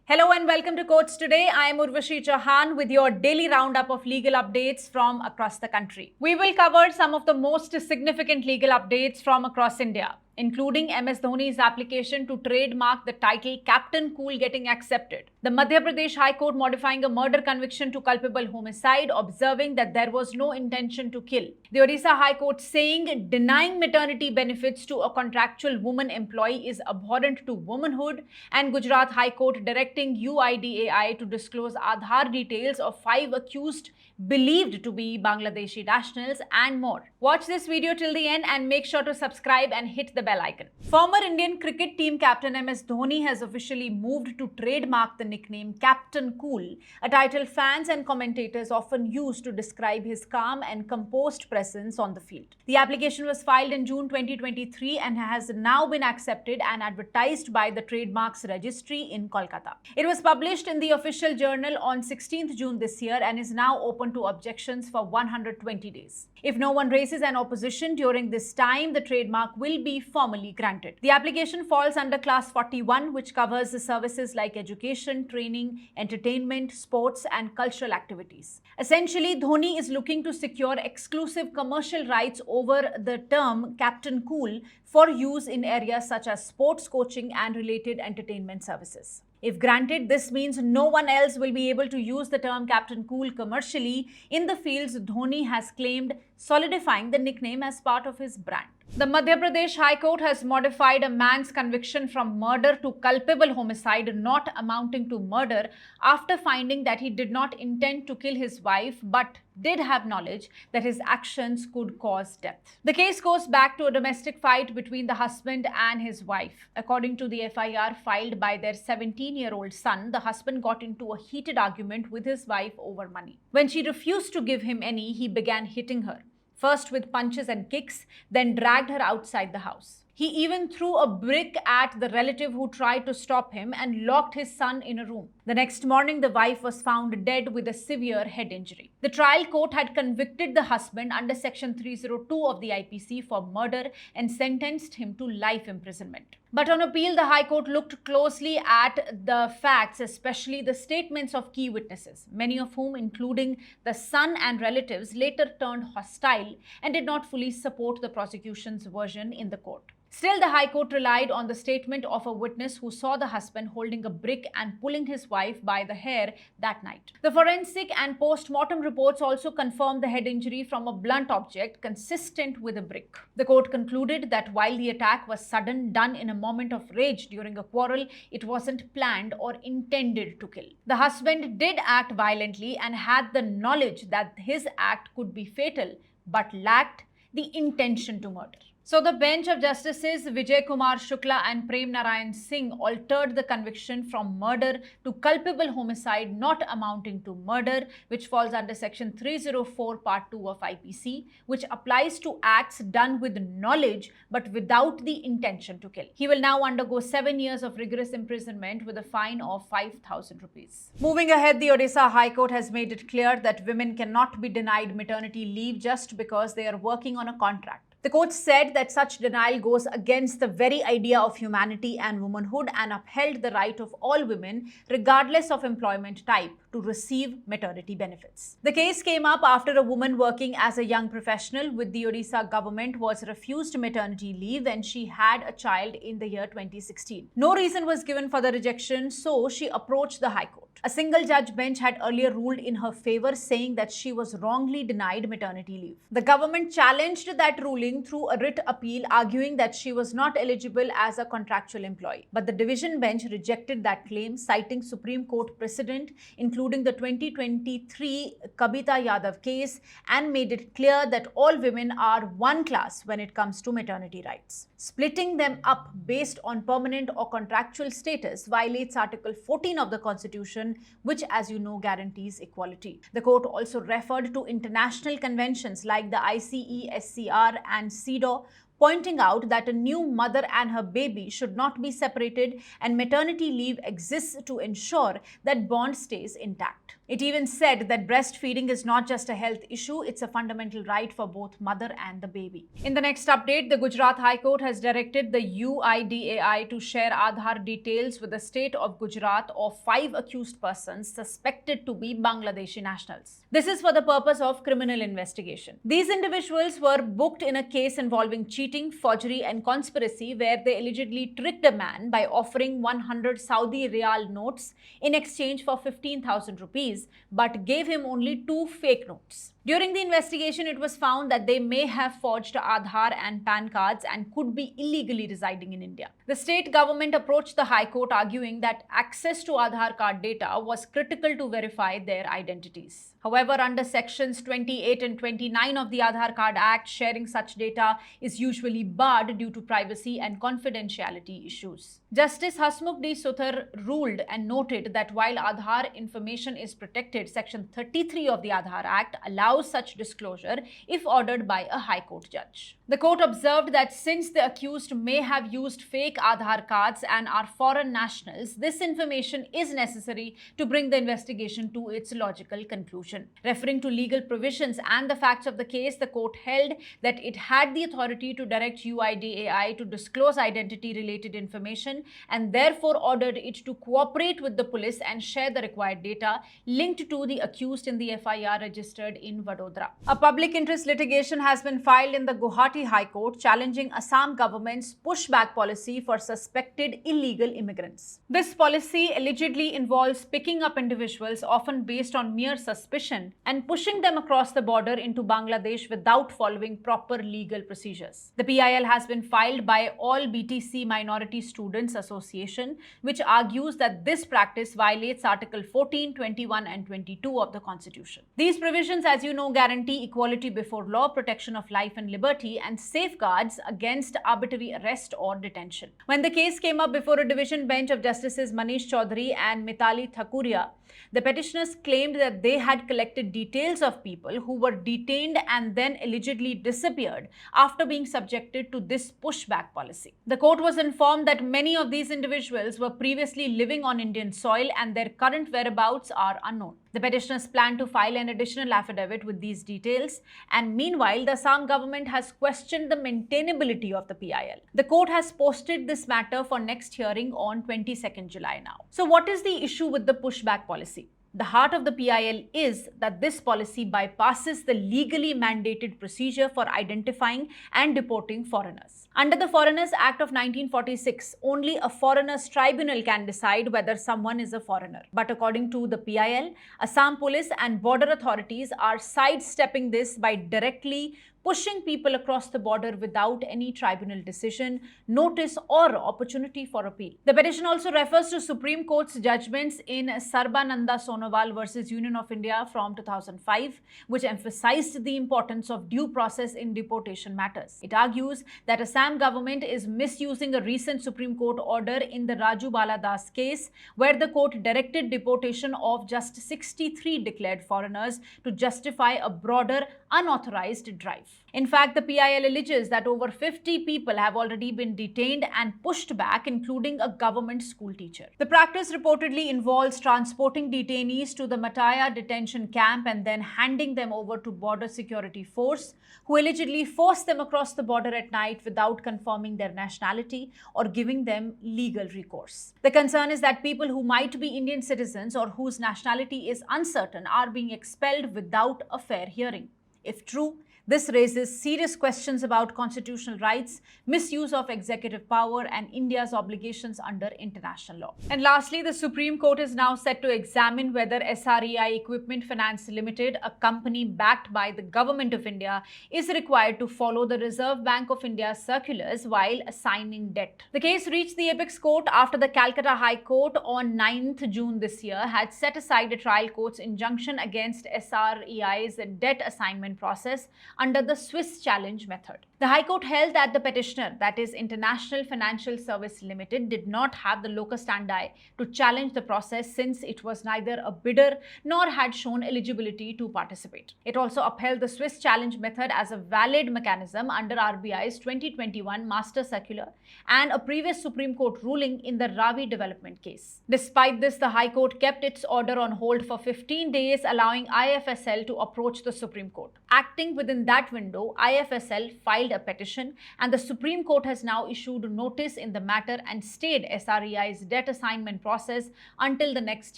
Hello and welcome to Courts Today. I am Urvashi Chauhan with your daily roundup of legal updates from across the country. We will cover some of the most significant legal updates from across India, including MS Dhoni's application to trademark the title Captain Cool getting accepted, the Madhya Pradesh High Court modifying a murder conviction to culpable homicide, observing that there was no intention to kill, the Odisha High Court saying denying maternity benefits to a contractual woman employee is abhorrent to womanhood, and Gujarat High Court directing UIDAI to disclose Aadhaar details of 5 accused believed to be Bangladeshi nationals, and more. Watch this video till the end and make sure to subscribe and hit the bell icon. Former Indian cricket team captain MS Dhoni has officially moved to trademark the nickname Captain Cool, a title fans and commentators often use to describe his calm and composed presence on the field. The application was filed in June 2023 and has now been accepted and advertised by the Trademarks Registry in Kolkata. It was published in the official journal on 16th June this year and is now open to objections for 120 days. If no one raises an opposition during this time, the trademark will be formally granted. The application falls under Class 41, which covers the services like education, training, entertainment, sports, and cultural activities. Essentially, Dhoni is looking to secure exclusive commercial rights over the term Captain Cool for use in areas such as sports coaching and related entertainment services. If granted, this means no one else will be able to use the term Captain Cool commercially in the fields Dhoni has claimed, solidifying the nickname as part of his brand. The Madhya Pradesh High Court has modified a man's conviction from murder to culpable homicide not amounting to murder after finding that he did not intend to kill his wife but did have knowledge that his actions could cause death. The case goes back to a domestic fight between the husband and his wife. According to the FIR filed by their 17-year-old son, the husband got into a heated argument with his wife over money. When she refused to give him any, he began hitting her, first with punches and kicks, then dragged her outside the house. He even threw a brick at the relative who tried to stop him and locked his son in a room. The next morning, the wife was found dead with a severe head injury. The trial court had convicted the husband under Section 302 of the IPC for murder and sentenced him to life imprisonment. But on appeal, the High Court looked closely at the facts, especially the statements of key witnesses, many of whom, including the son and relatives, later turned hostile and did not fully support the prosecution's version in the court. Still, the High Court relied on the statement of a witness who saw the husband holding a brick and pulling his wife by the hair that night. The forensic and post-mortem reports also confirmed the head injury from a blunt object consistent with a brick. The court concluded that while the attack was sudden, done in a moment of rage during a quarrel, it wasn't planned or intended to kill. The husband did act violently and had the knowledge that his act could be fatal, but lacked the intention to murder. So the bench of Justices Vijay Kumar Shukla and Prem Narayan Singh altered the conviction from murder to culpable homicide not amounting to murder, which falls under Section 304 Part 2 of IPC, which applies to acts done with knowledge but without the intention to kill. He will now undergo 7 years of rigorous imprisonment with a fine of 5,000 rupees. Moving ahead, the Odisha High Court has made it clear that women cannot be denied maternity leave just because they are working on a contract. The court said that such denial goes against the very idea of humanity and womanhood and upheld the right of all women, regardless of employment type, to receive maternity benefits. The case came up after a woman working as a young professional with the Odisha government was refused maternity leave when she had a child in the year 2016. No reason was given for the rejection, so she approached the High Court. A single judge bench had earlier ruled in her favor, saying that she was wrongly denied maternity leave. The government challenged that ruling through a writ appeal, arguing that she was not eligible as a contractual employee. But the division bench rejected that claim, citing Supreme Court precedent, including the 2023 Kabita Yadav case, and made it clear that all women are one class when it comes to maternity rights. Splitting them up based on permanent or contractual status violates Article 14 of the Constitution, which, as you know, guarantees equality. The court also referred to international conventions like the ICE-SCR and CEDAW, pointing out that a new mother and her baby should not be separated and maternity leave exists to ensure that bond stays intact. It even said that breastfeeding is not just a health issue, it's a fundamental right for both mother and the baby. In the next update, the Gujarat High Court has directed the UIDAI to share Aadhaar details with the state of Gujarat of 5 accused persons suspected to be Bangladeshi nationals. This is for the purpose of criminal investigation. These individuals were booked in a case involving cheating, forgery, and conspiracy, where they allegedly tricked a man by offering 100 Saudi Riyal notes in exchange for 15,000 rupees, but gave him only 2 fake notes. During the investigation, it was found that they may have forged Aadhaar and PAN cards and could be illegally residing in India. The state government approached the High Court arguing that access to Aadhaar card data was critical to verify their identities. However, under sections 28 and 29 of the Aadhaar Card Act, sharing such data is usually barred due to privacy and confidentiality issues. Justice Hasmukh D. Suthar ruled and noted that while Aadhaar information is protected, Section 33 of the Aadhaar Act allows such disclosure if ordered by a High Court judge. The court observed that since the accused may have used fake Aadhaar cards and are foreign nationals, this information is necessary to bring the investigation to its logical conclusion. Referring to legal provisions and the facts of the case, the court held that it had the authority to direct UIDAI to disclose identity-related information and therefore ordered it to cooperate with the police and share the required data linked to the accused in the FIR registered in Vadodara. A public interest litigation has been filed in the Guwahati High Court challenging Assam government's pushback policy for suspected illegal immigrants. This policy allegedly involves picking up individuals, often based on mere suspicion, and pushing them across the border into Bangladesh without following proper legal procedures. The PIL has been filed by All BTC Minority Students Association, which argues that this practice violates Article 14, 21 and 22 of the Constitution. These provisions, as you know, guarantee equality before law, protection of life and liberty, and safeguards against arbitrary arrest or detention. When the case came up before a division bench of Justices Manish Chaudhary and Mitali Thakuria, the petitioners claimed that they had collected details of people who were detained and then allegedly disappeared after being subjected to this pushback policy. The court was informed that many of these individuals were previously living on Indian soil and their current whereabouts are unknown. The petitioners plan to file an additional affidavit with these details, and meanwhile, the Assam government has questioned the maintainability of the PIL. The court has posted this matter for next hearing on 22nd July now. So what is the issue with the pushback policy? The heart of the PIL is that this policy bypasses the legally mandated procedure for identifying and deporting foreigners. Under the Foreigners Act of 1946, only a foreigners tribunal can decide whether someone is a foreigner. But according to the PIL, Assam police and border authorities are sidestepping this by directly pushing people across the border without any tribunal decision, notice or opportunity for appeal. The petition also refers to Supreme Court's judgments in Sarbananda Sonowal versus Union of India from 2005, which emphasized the importance of due process in deportation matters. It argues that Assam government is misusing a recent Supreme Court order in the Raju Bala Das case, where the court directed deportation of just 63 declared foreigners to justify a broader unauthorized drive. In fact, the PIL alleges that over 50 people have already been detained and pushed back, including a government school teacher. The practice reportedly involves transporting detainees to the Mataya detention camp and then handing them over to border security force, who allegedly force them across the border at night without confirming their nationality or giving them legal recourse. The concern is that people who might be Indian citizens or whose nationality is uncertain are being expelled without a fair hearing. If true, this raises serious questions about constitutional rights, misuse of executive power, and India's obligations under international law. And lastly, the Supreme Court is now set to examine whether SREI Equipment Finance Limited, a company backed by the Government of India, is required to follow the Reserve Bank of India's circulars while assigning debt. The case reached the apex court after the Calcutta High Court on 9th June this year had set aside a trial court's injunction against SREI's debt assignment process under the Swiss challenge method. The High Court held that the petitioner, that is International Financial Service Limited, did not have the locus standi to challenge the process since it was neither a bidder nor had shown eligibility to participate. It also upheld the Swiss challenge method as a valid mechanism under RBI's 2021 Master Circular and a previous Supreme Court ruling in the Ravi development case. Despite this, the High Court kept its order on hold for 15 days, allowing IFSL to approach the Supreme Court. Acting within that window, IFSL filed a petition, and the Supreme Court has now issued notice in the matter and stayed SREI's debt assignment process until the next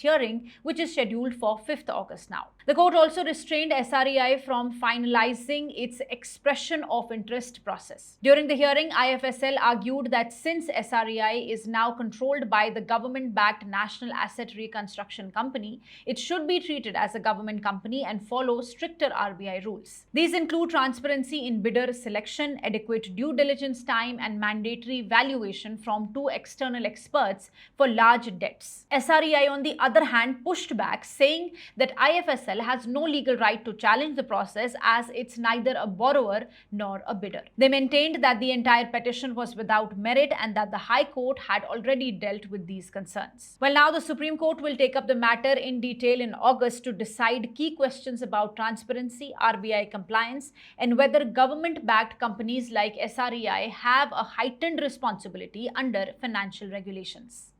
hearing, which is scheduled for 5th August now. The court also restrained SREI from finalizing its expression of interest process. During the hearing, IFSL argued that since SREI is now controlled by the government-backed National Asset Reconstruction Company, it should be treated as a government company and follow stricter RBI rules. These include transparency in bidder selection, adequate due diligence time, and mandatory valuation from 2 external experts for large debts. SREI, on the other hand, pushed back, saying that IFSL has no legal right to challenge the process as it's neither a borrower nor a bidder. They maintained that the entire petition was without merit and that the High Court had already dealt with these concerns. Well, now the Supreme Court will take up the matter in detail in August to decide key questions about transparency, RBI compliance, and whether government-backed companies like SREI have a heightened responsibility under financial regulations.